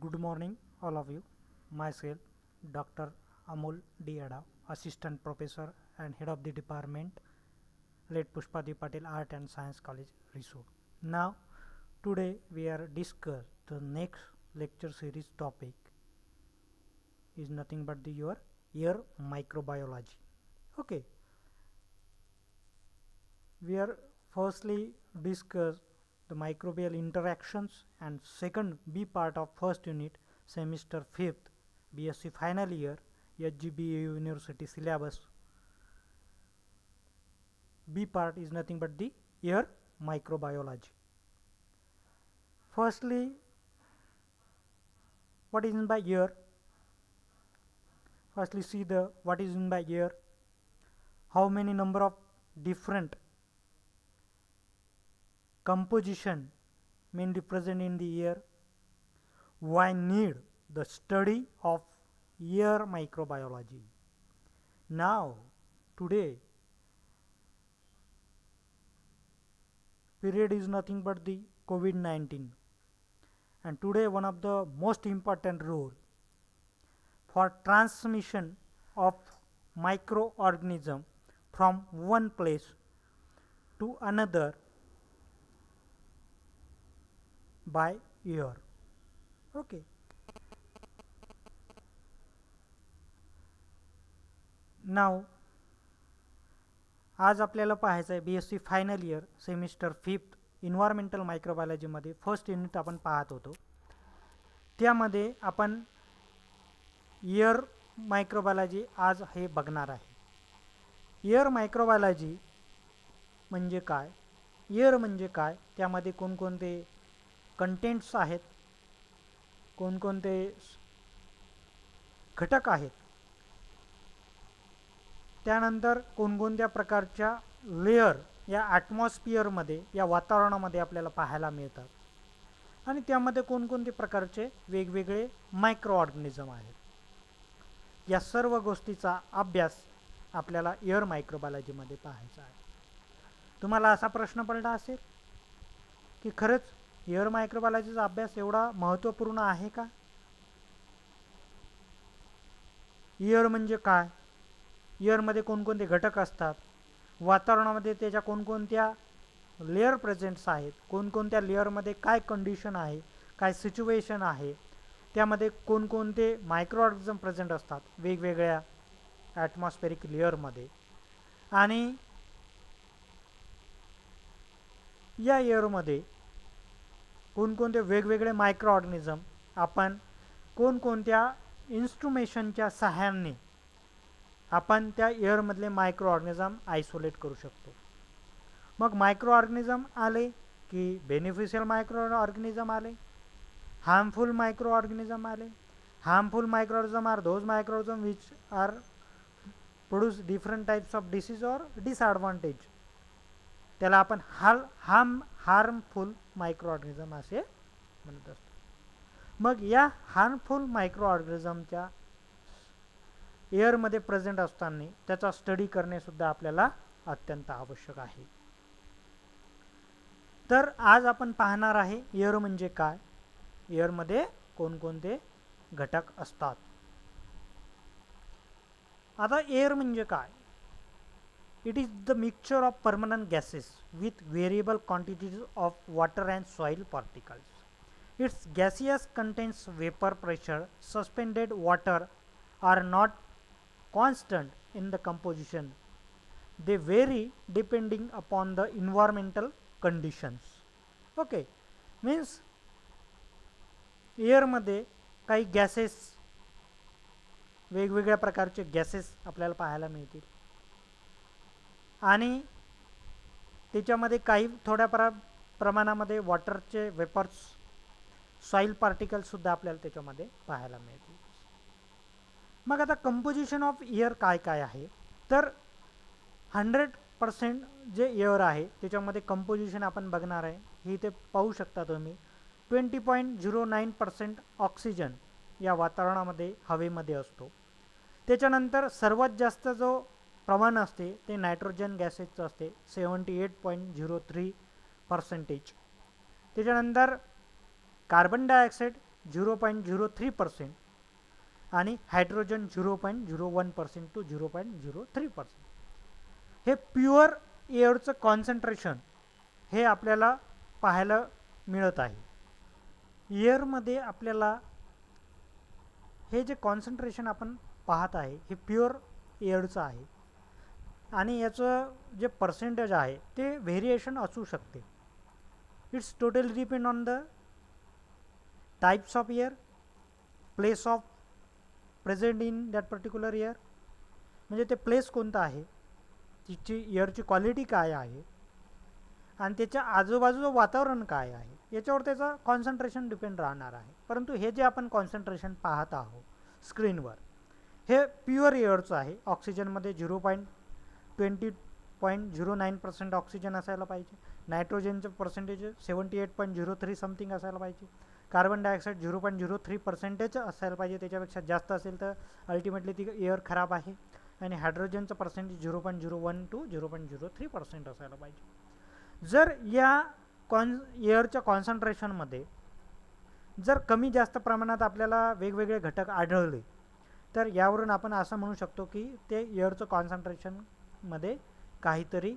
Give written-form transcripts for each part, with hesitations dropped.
Good morning, all of you. Myself, Dr. Amol D. Ada, Assistant Professor and Head of the Department, late Pushpati Patel Art and Science College, Risod. Now, today we are discuss the next lecture series topic is nothing but your air microbiology. Okay, we are firstly discuss the microbial interactions, and second B part of first unit semester 5th BSc final year HGBA University syllabus. B part is nothing but the air microbiology. Firstly, what is meant by air? Firstly, see the what is meant by air. How many number of different composition mainly present in the air. Why need the study of air microbiology? Now, today, period is nothing but the COVID-19, and today one of the most important role for transmission of microorganism from one place to another by air. Okay. नाव आज आपल्याला पाहायचं आहे BSc final year semester 5th environmental मायक्रोबायोलॉजीमध्ये first unit आपण पाहत होतो. त्यामध्ये आपण एअर मायक्रोबायोलॉजी आज हे बघणार आहे. एअर मायक्रोबायोलॉजी म्हणजे काय, एअर म्हणजे काय, त्यामध्ये कोणकोणते कंटेंट्स आहेत, कोणकोणते घटक आहेत, त्यानंतर कोणकोणत्या प्रकारच्या लेयर या ॲटमॉस्फिअरमध्ये या वातावरणामध्ये आपल्याला पाहायला मिळतात, आणि त्यामध्ये कोणकोणते प्रकारचे वेगवेगळे मायक्रो ऑर्गॅनिझम आहेत. या सर्व गोष्टीचा अभ्यास आपल्याला एअर मायक्रोबायोलॉजीमध्ये पाहायचा आहे. तुम्हाला असा प्रश्न पडला असेल की खरंच एअर मायक्रोबायोलॉजीचा अभ्यास एवढा महत्त्वपूर्ण आहे का? एअर म्हणजे काय, एअरमध्ये कोणकोणते घटक असतात, वातावरणामध्ये त्याच्या कोणकोणत्या लेअर प्रेझेंट्स आहेत, कोणकोणत्या लेअरमध्ये काय कंडिशन आहे, काय सिच्युएशन आहे, त्यामध्ये कोणकोणते मायक्रो ऑर्गॅनिझम प्रेझेंट असतात वेगवेगळ्या ॲटमॉस्फेरिक लेअरमध्ये, आणि या एअरमध्ये कोणकोणते वेगवेगळे मायक्रो ऑर्गॅनिझम आपण कोणकोणत्या इन्स्ट्रुमेशनच्या सहाय्याने आपण त्या एअरमधले मायक्रो ऑर्गॅनिझम आयसोलेट करू शकतो. मग मायक्रो ऑर्गॅनिझम आले की बेनिफिशियल मायक्रो ऑर्गॅनिझम आले, हार्मफुल मायक्रो ऑर्गॅनिझम आले. Harmful micro organism are those micro organism which are produce different types of disease or disadvantage. त्याला आपण हार्मफुल मायक्रो ऑर्गॅनिझम असे म्हणत असतो. मग या हार्मफुल मायक्रो ऑर्गॅनिझमच्या एअरमध्ये प्रेझेंट असताना त्याचा स्टडी करणे सुद्धा आपल्याला अत्यंत आवश्यक आहे. तर आज आपण पाहणार आहे एअर म्हणजे काय, एअरमध्ये कोणकोणते घटक असतात. आता एअर म्हणजे काय? It is the mixture of permanent gases with variable quantities of water and soil particles. It's gaseous contents vapour pressure, suspended water are not constant in the composition. They vary depending upon the environmental conditions. Okay, means air मध्ये काही gases, वेगवेगळ्या प्रकारचे gases आपल्याला पाहायला मिळतील, आणि त्याच्यामध्ये काही थोड्या प्रमाणामध्ये वॉटरचे वेपर्स, सॉइल पार्टिकल्स सुद्धा आपल्याला त्याच्यामध्ये पाहायला मिळतील. मग आता कंपोजिशन ऑफ एअर काय काय आहे, तर 100% जे एअर आहे त्याच्यामध्ये कंपोजिशन आपण बघणार आहे. ही इथे पाहू शकता तुम्ही. 20.09% ऑक्सिजन या वातावरणामध्ये हवेमध्ये असतो. त्याच्यानंतर सर्वात जास्त जो प्रमाण असते ते नायट्रोजन गॅसेसचं असते, 78.03%. त्याच्यानंतर कार्बन डायऑक्साईड 0.03% आणि हायड्रोजन 0.01% टू 0.03%. हे प्युअर एअरचं कॉन्सन्ट्रेशन हे आपल्याला पाहायला मिळत आहे. एअरमध्ये आपल्याला हे जे कॉन्सन्ट्रेशन आपण पाहत आहे हे प्युअर एअरचं आहे आणि याचं जे पर्सेंटेज आहे ते व्हेरिएशन असू शकते. It's totally depend on the types of air, place of present in that particular air, म्हणजे ते प्लेस कोणतं आहे, तिची एअरची क्वालिटी काय आहे आणि त्याच्या आजूबाजूचं वातावरण काय आहे याच्यावर त्याचं कॉन्सन्ट्रेशन डिपेंड राहणार आहे. परंतु हे जे आपण कॉन्सन्ट्रेशन पाहत आहोत स्क्रीनवर हे प्युअर एअरचं आहे. ऑक्सिजनमध्ये 0.09% ऑक्सिजन असायला पाहिजे, नायट्रोजनचं पर्सेंटेज 78.03 समथिंग असायला पाहिजे, कार्बन डायऑक्साईड 0.03% असायला पाहिजे, त्याच्यापेक्षा जास्त असेल तर अल्टिमेटली ती एअर खराब आहे, आणि हायड्रोजनचं पर्सेंटेज 0.01 टू 0.03% असायला पाहिजे. जर या एअरच्या कॉन्सन्ट्रेशनमध्ये जर कमी जास्त प्रमाणात आपल्याला वेगवेगळे घटक आढळले तर यावरून आपण असं म्हणू शकतो की ते एअरचं कॉन्सन्ट्रेशनमध्ये काहीतरी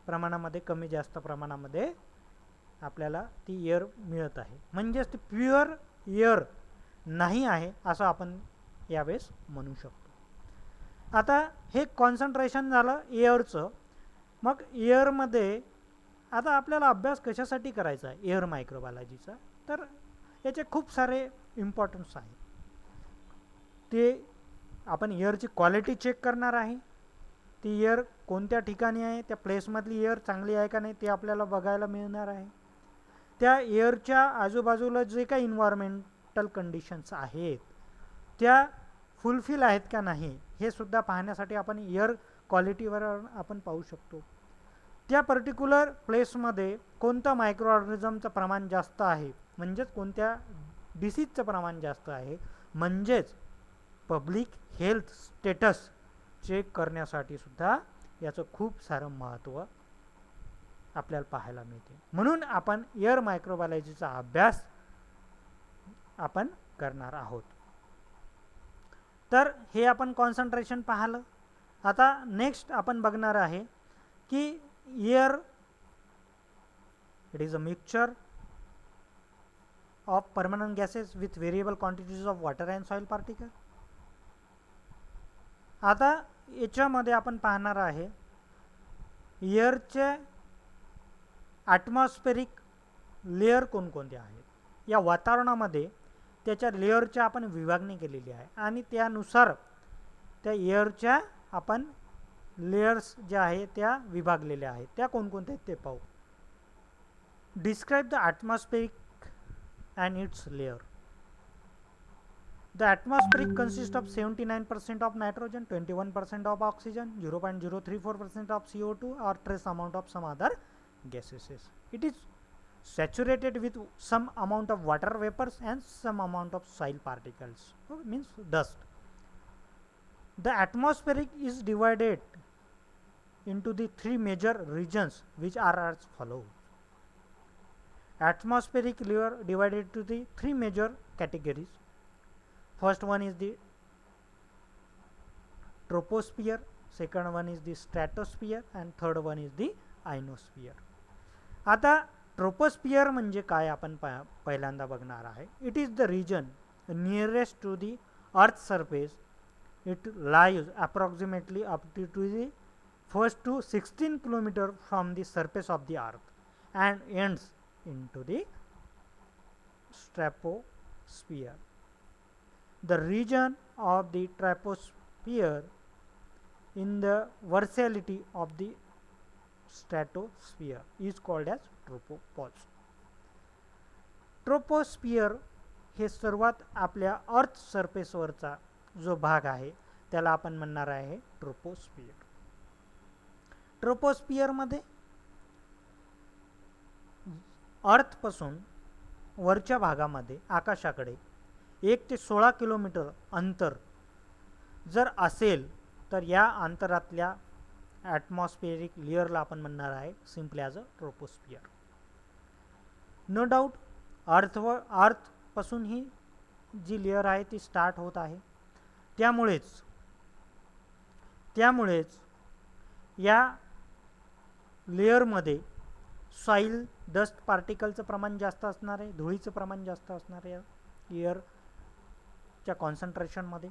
प्रमाणामध्ये कमी जास्त प्रमाणामध्ये आपल्याला ती एअर मिळत आहे, म्हणजेच ती प्युअर एअर नाही आहे असं आपण यावेळेस म्हणू शकतो. आता हे कॉन्सन्ट्रेशन झालं एअरचं. मग एअरमध्ये आता आपल्याला अभ्यास कशासाठी करायचा आहे एअर मायक्रोबायोलॉजीचा, तर याचे खूप सारे इम्पॉर्टन्स आहेत. ते आपण एअरची क्वालिटी चेक करणार आहे, ती एअर कोणत्या ठिकाणी आहे, त्या प्लेसमधली एअर चांगली आहे का नाही ते आपल्याला बघायला मिळणार आहे. त्या एअरच्या आजूबाजूला जे काही इन्व्हायरमेंटल कंडिशन्स आहेत त्या फुलफिल आहेत का नाही हे सुद्धा पाहण्यासाठी आपण एअर क्वालिटीवर आपण पाहू शकतो. त्या पर्टिक्युलर प्लेसमध्ये कोणतं मायक्रो ऑर्गॅनिझमचं प्रमाण जास्त आहे, म्हणजेच कोणत्या डिसीजचं प्रमाण जास्त आहे, म्हणजेच पब्लिक हेल्थ स्टेटस चेक करण्यासाठी सुद्धा याचं खूप सारं महत्त्व आपल्याला पाहायला मिळते. म्हणून आपण एअर मायक्रोबायोलॉजीचा अभ्यास आपण करणार आहोत. तर हे आपण कॉन्सन्ट्रेशन पाहिलं. आता नेक्स्ट आपण बघणार आहे की air it is a mixture of permanent gases with variable quantities of water and soil particle. आता याच्यामध्ये आपण पाहणार आहे एअरचे ॲटमॉस्फेरिक लेअर कोणकोणते आहेत. या वातावरणामध्ये त्याच्या लेअरच्या आपण विभागणी केलेली आहे आणि त्यानुसार त्या एअरच्या आपण लेयर्स ज्या आहेत त्या विभागलेल्या आहेत. त्या कोणकोणत्या आहेत ते पाहू. Describe the atmospheric and it's layer. The atmospheric consists of 79% of nitrogen, 21% of oxygen, 0.034% of CO2 or trace amount of some other gases. It is saturated with some amount of water vapors and some amount of soil particles, means dust. The atmospheric is divided into the three major regions which are as follows. Atmospheric layer divided into the three major categories. First one is the troposphere, second one is the stratosphere and third one is the ionosphere. आता troposphere म्हणजे काय आपण पहिल्यांदा बघणार आहे. It is the region nearest to the earth surface. It lies approximately up to the 1 to 16 kilometre from the surface of the earth and ends into the stratosphere. The region of the troposphere in the versatility of the stratosphere is called as tropopause. Troposphere हे सर्वात आपल्या अर्थ सरफेसवरचा जो भाग आहे त्याला आपण म्हणणार आहे ट्रोपोस्फियर. ट्रोपोस्फियरमध्ये अर्थपासून वरच्या भागामध्ये आकाशाकडे 1 ते 16 किलोमीटर अंतर जर असेल तर या अंतरातल्या ॲटमॉस्फेरिक लेअरला आपण म्हणणार आहे simply as a troposphere. No doubt earth पासून ही जी लेयर आहे ती स्टार्ट होत आहे. त्यामुळेच या लेयरमध्ये सॉईल डस्ट पार्टिकलचं प्रमाण जास्त असणार आहे, धुळीचं प्रमाण जास्त असणार आहे एअरच्या कॉन्सन्ट्रेशनमध्ये.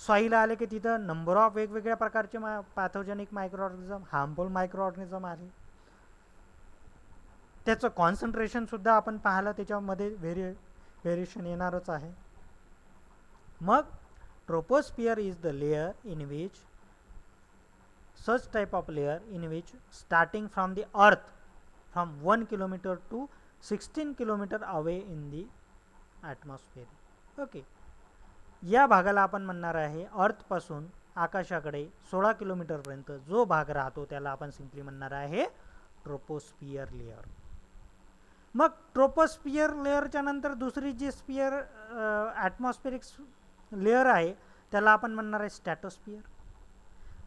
सॉईल आले की तिथं नंबर ऑफ वेगवेगळ्या प्रकारचे pathogenic micro organism, harmful micro organism आले. त्याचं कॉन्सन्ट्रेशनसुद्धा आपण पाहायला त्याच्यामध्ये व्हेरिएशन येणारच आहे. मग troposphere is the layer in which such type of layer in which starting from the earth from 1 kilometer to 16 kilometer away in the atmosphere. Okay, या भागाला आपण म्हणणार आहे अर्थ पासून आकाशाकडे 16 किलोमीटर पर्यंत जो भाग राहतो त्याला आपण सिंपली म्हणणार आहे ट्रोपोस्फियर लेयर. मग ट्रोपोस्फियर लेयरच्या नंतर दुसरी जी स्फियर ॲटमॉस्फेरिक लेयर आहे त्याला आपण म्हणणार आहे स्टॅटोस्फियर.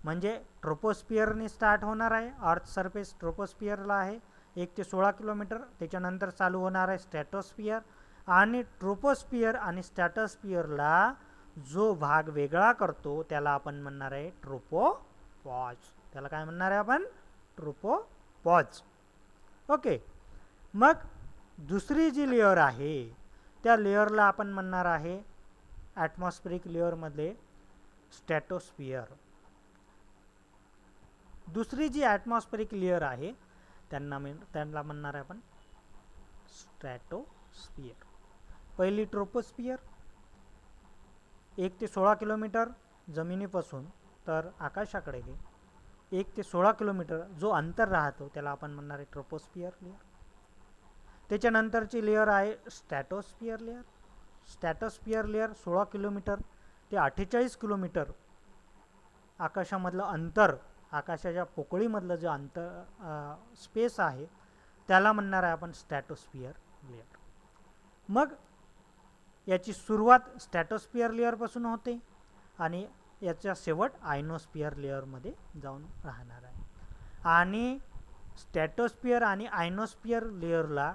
म्हणजे ट्रोपोस्फियरने स्टार्ट होणार आहे. अर्थ सरफेस ट्रोपोस्फियरला आहे 1 ते 16 किलोमीटर. त्याच्यानंतर चालू होणार आहे स्टॅटोस्फियर. आणि ट्रोपोस्फियर आणि स्टॅटोस्फियरला जो भाग वेगळा करतो त्याला आपण म्हणणार आहे ट्रोपोपॉज. त्याला काय म्हणणार आहे आपण? ट्रोपोपॉज. ओके, मग दुसरी जी लेयर आहे त्या लेयरला आपण म्हणणार आहे ॲटमॉस्फेरिक लेयरमध्ये स्टॅटोस्फियर. दुसरी जी ॲटमॉस्फेरिक लेयर आहे त्यांना म्हणणार आहे आपण स्ट्रॅटोस्फियर. पहिली ट्रोपोस्फियर 1 ते 16 किलोमीटर जमिनीपासून तर आकाशाकडे 1 ते 16 किलोमीटर जो अंतर राहतो त्याला आपण म्हणणार आहे ट्रोपोस्फियर लेयर. त्याच्यानंतरची लेयर आहे स्टॅटोस्फियर लेयर. स्टॅटोस्फियर लेयर 16 किलोमीटर ते 48 किलोमीटर आकाशामधलं अंतर, आकाशाच्या पोकळीमधलं जे अंतर स्पेस आहे त्याला म्हणणार आहे आपण स्टॅटोस्फियर लेयर. मग याची सुरुवात स्टॅटोस्फियर लेयरपासून होते आणि याचा शेवट आयनोस्फियर लेयरमध्ये जाऊन राहणार आहे. आणि स्टॅटोस्फियर आणि आयनोस्फियर लेयरला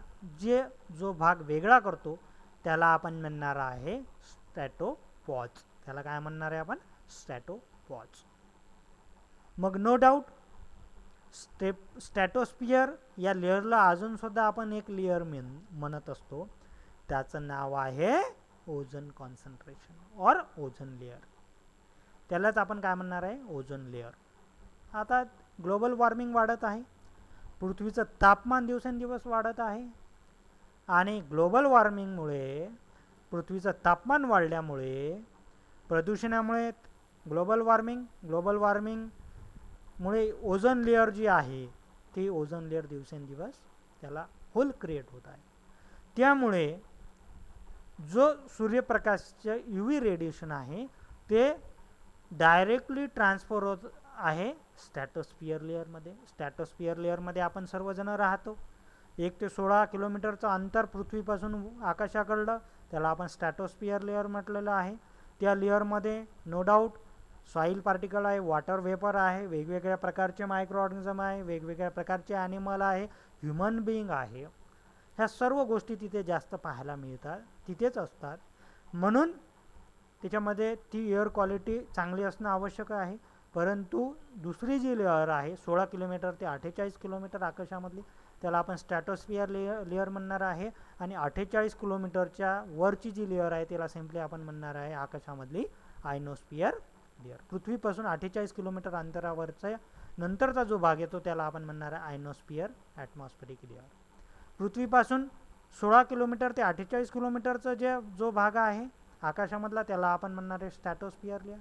जो भाग वेगळा करतो त्याला आपण म्हणणार आहे स्ट्रॅटोपॉज. त्याला काय म्हणणार आहे आपण? स्ट्रॅटोपॉज. मग नो डाऊट स्टॅटोस्फियर या लेयरला अजूनसुद्धा आपण एक लेयर म्हणत असतो. त्याचं नाव आहे ओझोन कॉन्सन्ट्रेशन और ओझोन लेयर. त्यालाच आपण काय म्हणणार आहे? Ozone layer. आता ग्लोबल वॉर्मिंग वाढत आहे, पृथ्वीचं तापमान दिवसेंदिवस वाढत आहे आणि ग्लोबल वॉर्मिंगमुळे पृथ्वीचं तापमान वाढल्यामुळे प्रदूषणामुळे ग्लोबल वॉर्मिंगमुळे ओझोन लेयर जी आहे ती ओझोन लेयर दिवसेंदिवस त्याला होल क्रिएट होत आहे. त्यामुळे जो सूर्यप्रकाशाचे UV रेडिएशन आहे ते डायरेक्टली ट्रान्सफर होत आहे स्टॅटोस्फियर लेयरमध्ये. स्टॅटोस्फियर लेयरमध्ये आपण सर्वजण राहतो. 1 ते 16 किलोमीटरचं अंतर पृथ्वीपासून आकाशाकडलं त्याला आपण स्टॅटोस्फियर लेयर म्हटलेलं आहे. त्या लेयरमध्ये नो डाऊट सॉईल पार्टिकल आहे, वॉटर वेपर आहे, वेगवेगळ्या प्रकारचे मायक्रो ऑर्गॅनिझम आहे, वेगवेगळ्या प्रकारचे ॲनिमल आहे, ह्युमन बिईंग आहे. ह्या सर्व गोष्टी तिथे जास्त पाहायला मिळतात, तिथेच असतात. म्हणून त्याच्यामध्ये ती एअर क्वालिटी चांगली असणं आवश्यक आहे. परंतु दुसरी जी लेअर आहे 16 किलोमीटर ते 48 किलोमीटर आकाशामधली त्याला आपण स्टॅटोस्फियर लेअर म्हणणार आहे. आणि 48 किलोमीटरच्या वरची जी लेअर आहे त्याला सिम्पली आपण म्हणणार आहे आकाशामधली आयनोस्फियर लेअर. पृथ्वीपासून 48 किलोमीटर अंतरावरचा नंतरचा जो भाग येतो त्याला आपण म्हणणार आहे आयनोस्फियर ॲटमॉस्फेरिक लेअर. पृथ्वीपासून 16 किलोमीटर ते 48 किलोमीटरचा जो भाग आहे आकाशामधला त्याला आपण म्हणणार आहे स्टॅटोस्फियर लेअर.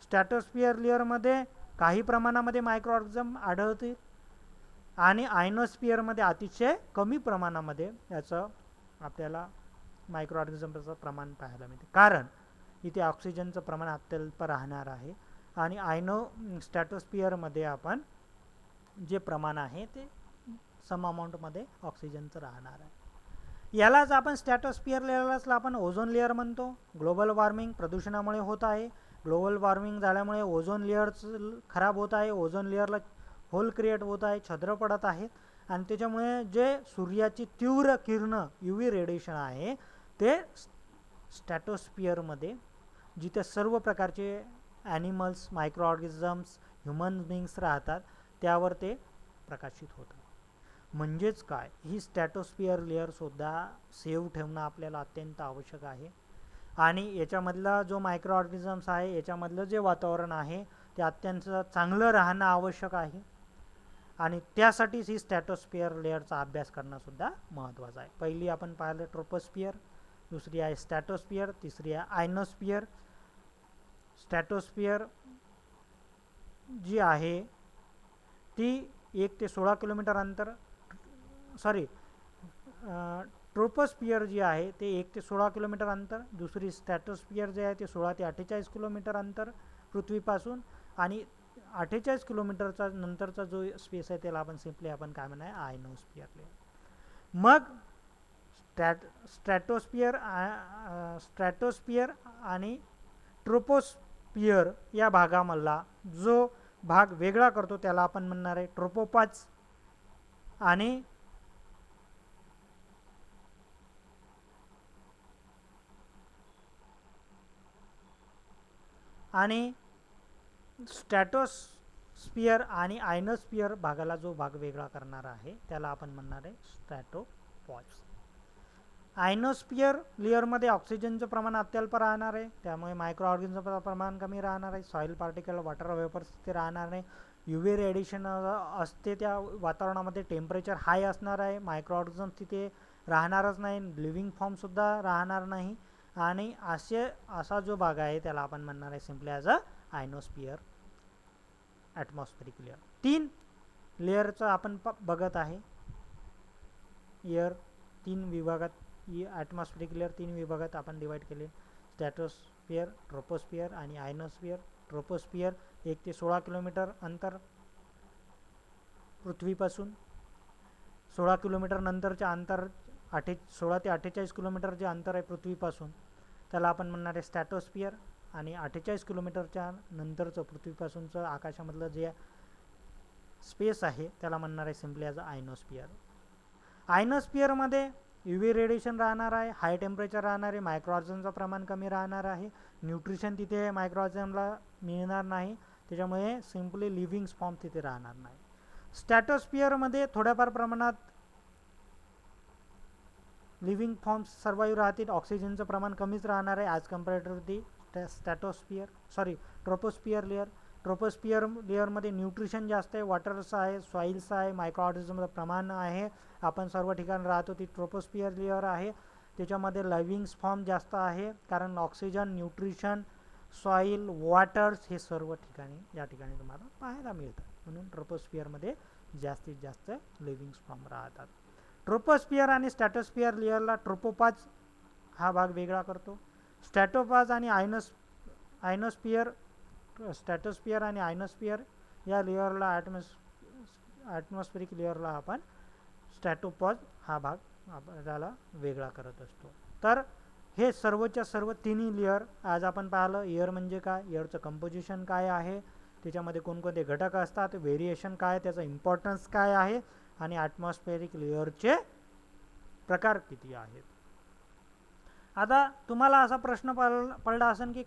स्टॅटोस्फियर लेअरमध्ये काही प्रमाणामध्ये मायक्रो ऑर्गॅनिझम आढळतील आणि आयनोस्फियरमध्ये अतिशय कमी प्रमाणामध्ये याचं आपल्याला मायक्रो ऑर्गॅनिझमचं प्रमाण पाहायला मिळते. कारण इथे ऑक्सिजनचं प्रमाण अत्यल्प राहणार आहे आणि स्टॅटोस्फियरमध्ये आपण जे प्रमाण आहे ते सम अमाऊंटमध्ये ऑक्सिजनचं राहणार आहे. यालाच आपण स्टॅटोस्फियर लेअरलाच आपण ओझोन लेअर म्हणतो. ग्लोबल वॉर्मिंग प्रदूषणामुळे होत आहे. ग्लोबल वॉर्मिंग झाल्यामुळे ओझोन लेअर खराब होत आहे, ओझोन लेअरला होल क्रिएट होत आहे, छद्र पडत आहेत आणि त्याच्यामुळे जे सूर्याची तीव्र किरणं UV रेडिएशन आहे ते स्टॅटोस्फिअरमध्ये जिथे सर्व प्रकारचे ॲनिमल्स, मायक्रो ऑर्गॅनिझम्स, ह्युमन बिंग्स राहतात त्यावर ते प्रकाशित होतात. म्हणजेच काय, ही स्टॅटोस्फिअर लेअरसुद्धा सेव्ह ठेवणं आपल्याला अत्यंत आवश्यक आहे. आणि याच्यामधला जो मायक्रो ऑर्गॅनिझम्स आहे, याच्यामधलं जे वातावरण आहे ते अत्यंत चांगलं राहणं आवश्यक आहे. आणि त्यासाठीच ही स्टॅटोस्फिअर लेअरचा अभ्यास करणंसुद्धा महत्त्वाचं आहे. पहिली आपण पाहिलं ट्रोपोस्फिअर, दुसरी आहे स्टॅटोस्फिअर, तिसरी आहे आयनोस्फिअर. स्टॅटोस्फिअर जी आहे ती 1 ते 16 किलोमीटर अंतर, ट्रोपोस्फिअर जी आहे ते 1 ते 16 किलोमीटर अंतर, दुसरी स्टॅटोस्फिअर जे आहे ते 16 ते 48 किलोमीटर अंतर पृथ्वीपासून, आणि 48 किलोमीटरचा नंतरचा जो स्पेस आहे त्याला आपण सिम्पली आपण काय म्हणा आयनोस्फिअर लेअर. मग स्ट्रॅटोस्फिअर आणि ट्रोपोस्फिअर या भागामधला जो भाग वेगळा करतो त्याला आपण म्हणणार आहे ट्रोपोपॉज. आणि स्ट्रॅटोस्फिअर आणि आयनोस्फिअर भागाला जो भाग वेगळा करणार आहे त्याला आपण म्हणणार आहे स्ट्रॅटोपॉज. आयनोस्फिअर लेअरमध्ये ऑक्सिजनचं प्रमाण अत्यल्प राहणार आहे, त्यामुळे मायक्रो ऑर्गॅनिझमचं प्रमाण कमी राहणार आहे. सॉईल पार्टिकल, वॉटर वेपर्स तिथे राहणार नाही. UV रेडिएशन असते त्या वातावरणामध्ये, टेम्परेचर हाय असणार आहे, मायक्रो ऑर्गॅनिझम्स तिथे राहणारच नाही, लिव्हिंग फॉर्मसुद्धा राहणार नाही. आणि असा जो भाग आहे त्याला आपण म्हणणार आहे simply as a ionosphere atmospheric layer. 3 लेअरचं आपण बघत आहे. एअर 3 विभागात, ॲटमॉस्फेरिक लेअर 3 विभागात आपण डिवाईड केले. स्टॅटोस्फिअर, ट्रोपोस्फिअर आणि आयनोस्फिअर. ट्रोपोस्फिअर 1 ते 16 किलोमीटर अंतर पृथ्वीपासून, 16 किलोमीटर नंतरचे अंतर 16 ते 48 किलोमीटर जे अंतर आहे पृथ्वीपासून त्याला आपण म्हणणार आहे स्टॅटोस्फिअर. आणि 48 किलोमीटरच्या नंतरचं पृथ्वीपासूनचं आकाशामधलं जे स्पेस आहे त्याला म्हणणार आहे सिम्पली ॲज अ आयनोस्फिअर. आयनोस्फिअरमध्ये UV रेडिएशन राहणार आहे, हाय टेम्परेचर राहणार आहे, मायक्रो ऑर्गॅनिझमचं प्रमाण कमी राहणार आहे, न्यूट्रिशन तिथे मायक्रो ऑर्गॅनिझमला मिळणार नाही, त्याच्यामुळे सिम्पली लिव्हिंग फॉर्म तिथे राहणार नाही. स्टॅटोस्फिअरमध्ये थोड्याफार प्रमाणात लिव्हिंग फॉर्म्स सर्वाईव्ह राहतील, ऑक्सिजनचं प्रमाण कमीच राहणार आहे as compared to the troposphere layer. Troposphere लेअरमध्ये न्यूट्रिशन जास्त आहे, वॉटर्स आहे, सॉईल्स आहे, मायक्रो ऑर्गॅनिझमचं प्रमाण आहे. आपण सर्व ठिकाणी राहतो ती ट्रोपोस्फिअर लेअर आहे. त्याच्यामध्ये लिव्हिंग फॉर्म जास्त आहे, कारण ऑक्सिजन, न्यूट्रिशन, सॉईल, वॉटर्स हे सर्व ठिकाणी या ठिकाणी तुम्हाला पाहायला मिळतात. म्हणून ट्रोपोस्फिअरमध्ये जास्तीत जास्त लिव्हिंग फॉर्म राहतात. ट्रोपोस्फिअर आणि स्टॅटोस्फिअर लेअरला ट्रोपोपॉज हा भाग वेगळा करतो. स्टॅटोपॉज आणि स्टॅटोस्फिअर आणि आयनोस्फिअर या लेअरला ॲटमॉस्फेरिक लेअरला आपण स्टॅटोपॉज हा भाग आपल्याला वेगळा करत असतो. तर हे सर्वच्या सर्व तिन्ही लेअर आज आपण पाहिलं. एअर म्हणजे काय, एअरचं कंपोजिशन काय आहे, त्याच्यामध्ये कोणकोणते घटक असतात, व्हेरिएशन काय, त्याचा इम्पॉर्टन्स काय आहे, आणि ॲटमॉस्फेरिक लेअरचे प्रकार किती आहेत. आता तुम्हाला असा प्रश्न पडला असेल की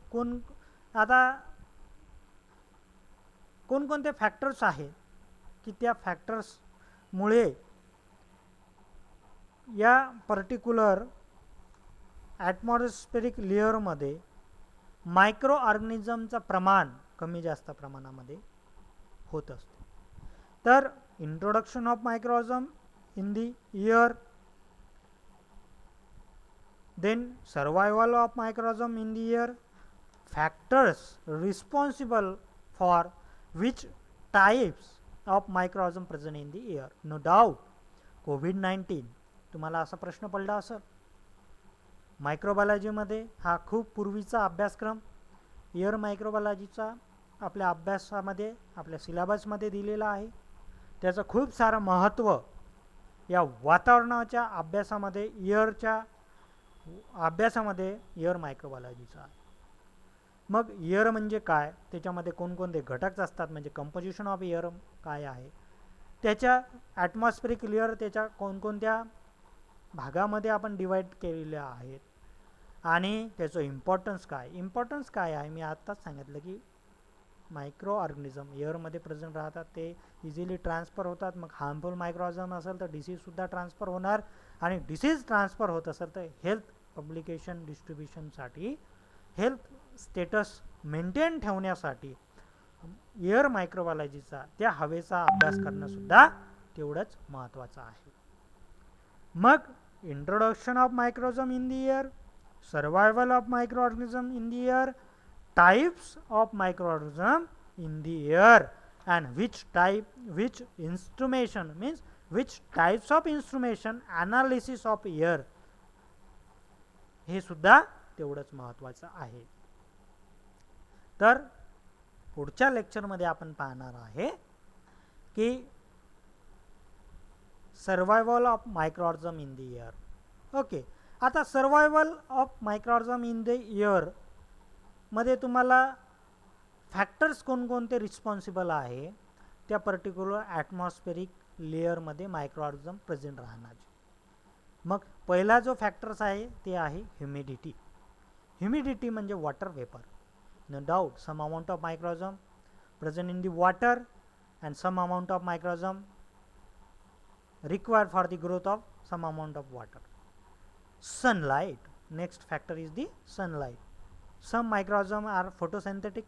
कोणकोणते फॅक्टर्स आहेत की त्या फॅक्टर्समुळे या पर्टिक्युलर ॲटमॉस्फेरिक लेअरमध्ये मायक्रो ऑर्गॅनिझमचं प्रमाण कमी जास्त प्रमाणामध्ये होत असते. तर introduction of microorganism in the air, then survival of microorganism in the air, factors responsible for which types of microorganism present in the air. No doubt COVID-19 तुम्हाला असा प्रश्न पडला असेल. मायक्रोबायोलॉजीमध्ये हा खूप पूर्वीचा अभ्यासक्रम एअर मायक्रोबायोलॉजीचा आपल्या अभ्यासामध्ये, आपल्या सिलेबसमध्ये दिलेला आहे. त्याचं खूप सारं महत्त्व या वातावरणाच्या अभ्यासामध्ये, एअरच्या अभ्यासामध्ये एअर मायक्रोबायोलॉजीचा आहे. मग एअर म्हणजे काय, त्याच्यामध्ये कोणकोणते घटक असतात, म्हणजे कंपोजिशन ऑफ एअर काय आहे, त्याच्या ॲटमॉस्फेरिक लेअर त्याच्या कोणकोणत्या भागामध्ये आपण डिवाईड केलेल्या आहेत, आणि त्याचं इम्पॉर्टन्स काय आहे, मी आत्ताच सांगितलं की मायक्रो ऑर्गॅनिझम एअरमध्ये प्रेझेंट राहतात, ते इझिली ट्रान्सफर होतात. मग हार्मफुल मायक्रो ऑर्गॅनिझम असेल तर डिसीजसुद्धा ट्रान्सफर होणार, आणि डिसीज ट्रान्सफर होत असेल तर हेल्थ पब्लिकेशन डिस्ट्रीब्युशनसाठी, हेल्थ स्टेटस मेंटेन ठेवण्यासाठी एअर मायक्रोबायोलॉजीचा, त्या हवेचा अभ्यास करणंसुद्धा तेवढंच महत्त्वाचं आहे. मग introduction of microorganism in the air, survival of microorganism in the air, types of microorganism in the air, and which instrumentation means which types of instrumentation analysis of air, हे सुद्धा तेवढंच महत्त्वाचं आहे. तर पुढच्या लेक्चरमध्ये आपण पाहणार आहे की survival of microorganism in the air. Okay, आता survival of microorganism in the air मध्ये तुम्हाला फॅक्टर्स कोणकोणते रिस्पॉन्सिबल आहे त्या पर्टिक्युलर ॲटमॉस्फेरिक लेअरमध्ये मायक्रोऑर्गॅनिझम प्रेझेंट राहणार. मग पहिला जो फॅक्टर्स आहे ते आहे ह्युमिडिटी. ह्युमिडिटी म्हणजे water vapour. No doubt some amount of microorganism present in the water and some amount of microorganism required for the growth of some amount of water. Sunlight, next factor is the sunlight. Some microorganisms are photosynthetic,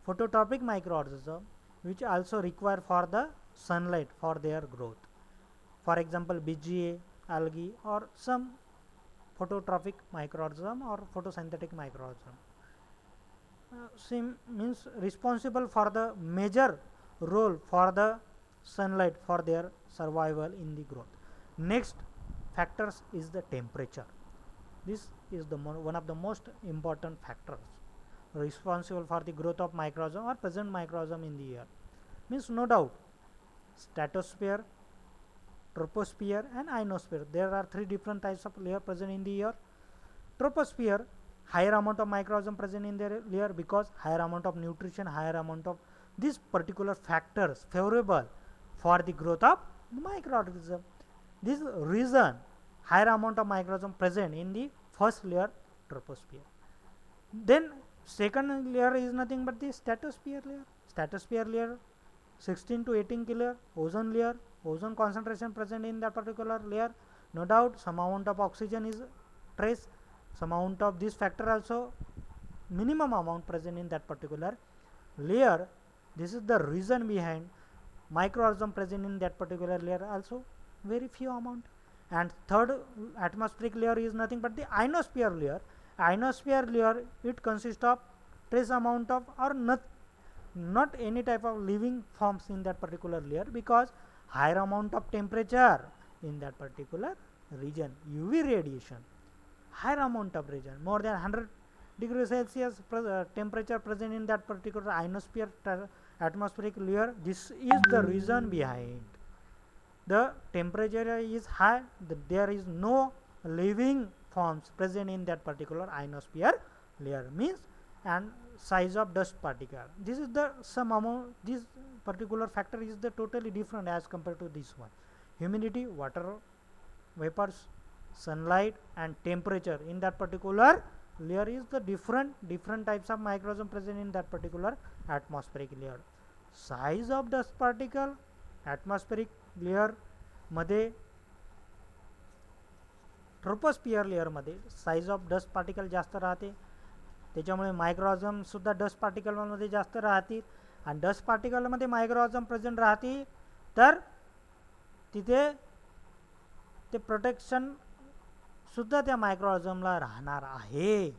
phototropic microorganisms which also require for the sunlight for their growth. For example, BGA, algae, or some phototropic microorganism or photosynthetic microorganism. Means responsible for the major role for the sunlight for their survival in the growth. Next factors is the temperature. This is the one of the most important factors responsible for the growth of microorganism or present microorganism in the air. Means no doubt stratosphere, troposphere and ionosphere. There are three different types of layer present in the air. Troposphere, higher amount of microorganism present in their layer because higher amount of nutrition, higher amount of these particular factors favorable for the growth of microorganism. This reason higher amount of microorganism present in the first layer, troposphere. Then second layer is nothing but the stratosphere layer. Stratosphere layer 16 to 18 kilo. Ozone layer, ozone concentration present in that particular layer. No doubt some amount of oxygen is trace, some amount of this factor also minimum amount present in that particular layer. This is the reason behind microorganism present in that particular layer also very few amount. And third atmospheric layer is nothing but the ionosphere layer. Ionosphere layer, it consists of trace amount of or not any type of living forms in that particular layer because higher amount of temperature in that particular region, UV radiation, higher amount of region, more than 100 degrees Celsius temperature present in that particular ionosphere atmospheric layer. This is the reason behind the temperature is high, there is no living forms present in that particular ionosphere layer. Means and size of dust particle, this is the some amount, this particular factor is the totally different as compared to this one. Humidity, water vapors, sunlight and temperature in that particular layer is the different types of microorganism present in that particular atmospheric layer. Size of dust particle atmospheric layer मध्ये, troposphere layer मध्ये size of dust particle जास्त राहते, त्याच्यामुळे मायक्रोऑर्गॅनिझम सुद्धा dust particle मध्ये जास्त राहतील आणि डस्ट पार्टिकल मध्ये मायक्रोऑर्गॅनिझम प्रेझेंट राहतील तर तिथे ते प्रोटेक्शन सुद्धा त्या मायक्रोऑर्गॅनिझमला राहणार आहे.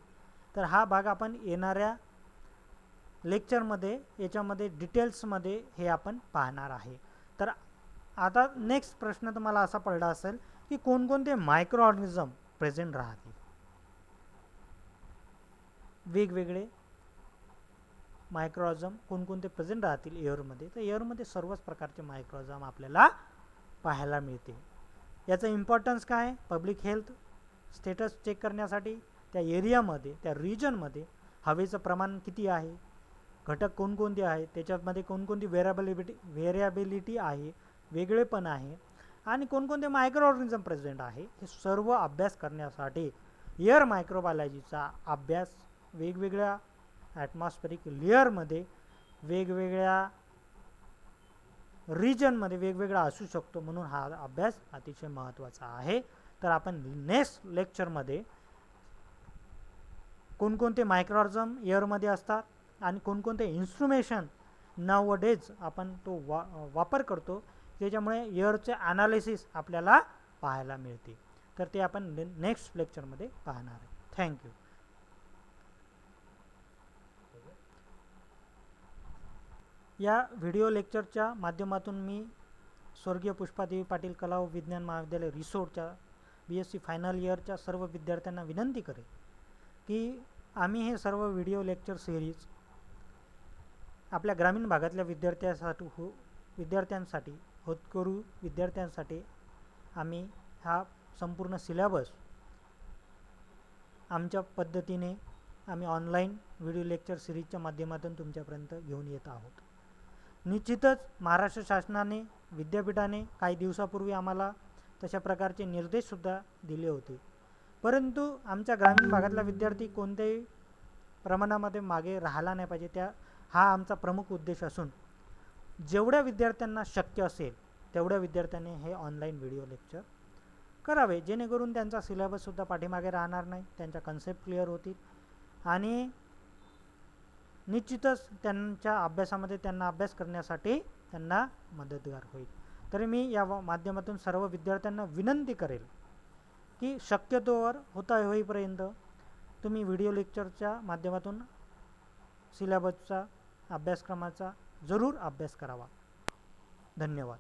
तर हा भाग आपण येणाऱ्या लेक्चरमध्ये याच्यामध्ये डिटेल्समध्ये हे आपण पाहणार आहे. तर आता नेक्स्ट प्रश्न तुम्हाला असा पडला असेल की कोणकोणते मायक्रोऑर्गॅनिझम प्रेझेंट राहतील. वेगवेगळे मायक्रोऑर्गॅनिझम कोणकोणते प्रेझेंट राहतील एअरमध्ये. तर एअरमध्ये सर्वच प्रकारचे मायक्रोऑर्गॅनिझम आपल्याला पाहायला मिळते. याचा इम्पॉर्टन्स काय, पब्लिक हेल्थ स्टेटस चेक करण्यासाठी त्या एरियामध्ये त्या रिजनमध्ये हवेचं प्रमाण किती आहे, घटक कोणकोणते आहेत, त्याच्यामध्ये कोणकोणती व्हेरिएबिलिटी आहे, वेगळेपण आहे आणि कोणकोणते मायक्रोऑर्गॅनिझम प्रेझेंट आहे, हे सर्व अभ्यास करण्यासाठी एअर मायक्रोबायोलॉजीचा अभ्यास वेगवेगळ्या ॲटमॉस्फेरिक लेअरमध्ये वेगवेगळ्या रिजनमध्ये वेगवेगळा असू शकतो, म्हणून हा अभ्यास अतिशय महत्त्वाचा आहे. तर आपण नेक्स्ट लेक्चरमध्ये कोणकोणते मायक्रोऑर्गनिझम एअरमध्ये असतात आणि कोणकोणते इन्स्ट्रुमेशन नावडेज आपण तो वापर करतो, त्याच्यामुळे एअरचे ॲनालिसिस आपल्याला पाहायला मिळते. तर ते आपण नेक्स्ट लेक्चरमध्ये पाहणार आहे. थँक्यू. या व्हिडिओ लेक्चरच्या माध्यमातून मी स्वर्गीय पुष्पादेवी पाटील कला व विज्ञान महाविद्यालय रिसोडच्या BSc फायनल इयरच्या सर्व विद्यार्थ्यांना विनंती करेन की आम्ही हे सर्व व्हिडिओ लेक्चर सिरीज आपल्या ग्रामीण भागातल्या विद्यार्थ्यांसाठी होतकरू विद्यार्थ्यांसाठी आम्ही हा संपूर्ण सिलेबस आमच्या पद्धतीने आम्ही ऑनलाईन व्हिडिओ लेक्चर सिरीजच्या माध्यमातून तुमच्यापर्यंत घेऊन येत आहोत. निश्चितच महाराष्ट्र शासनाने विद्यापीठाने काही दिवसापूर्वी आम्हाला तशा प्रकारचे निर्देशसुद्धा दिले होते, परंतु आमच्या ग्रामीण भागातला विद्यार्थी कोणत्याही प्रमाणामध्ये मागे राहिला नाही पाहिजे. हा आमचा प्रमुख उद्देश असून जेवढ्या विद्यार्थ्यांना शक्य असेल तेवढ्या विद्यार्थ्यांनी हे ऑनलाईन व्हिडिओ लेक्चर करावे, जेणेकरून त्यांचा सिलेबससुद्धा पाठीमागे राहणार नाही, त्यांच्या कन्सेप्ट क्लिअर होतील आणि निश्चितच त्यांच्या अभ्यासामध्ये त्यांना अभ्यास करण्यासाठी त्यांना मदतगार होईल. तरी मी या माध्यमातून सर्व विद्यार्थ्यांना विनंती करेल की शक्यतोवर होईपर्यंत तुम्ही व्हिडिओ लेक्चरच्या माध्यमातून सिलेबसचा अभ्यासक्रमाचा जरूर अभ्यास करावा. धन्यवाद.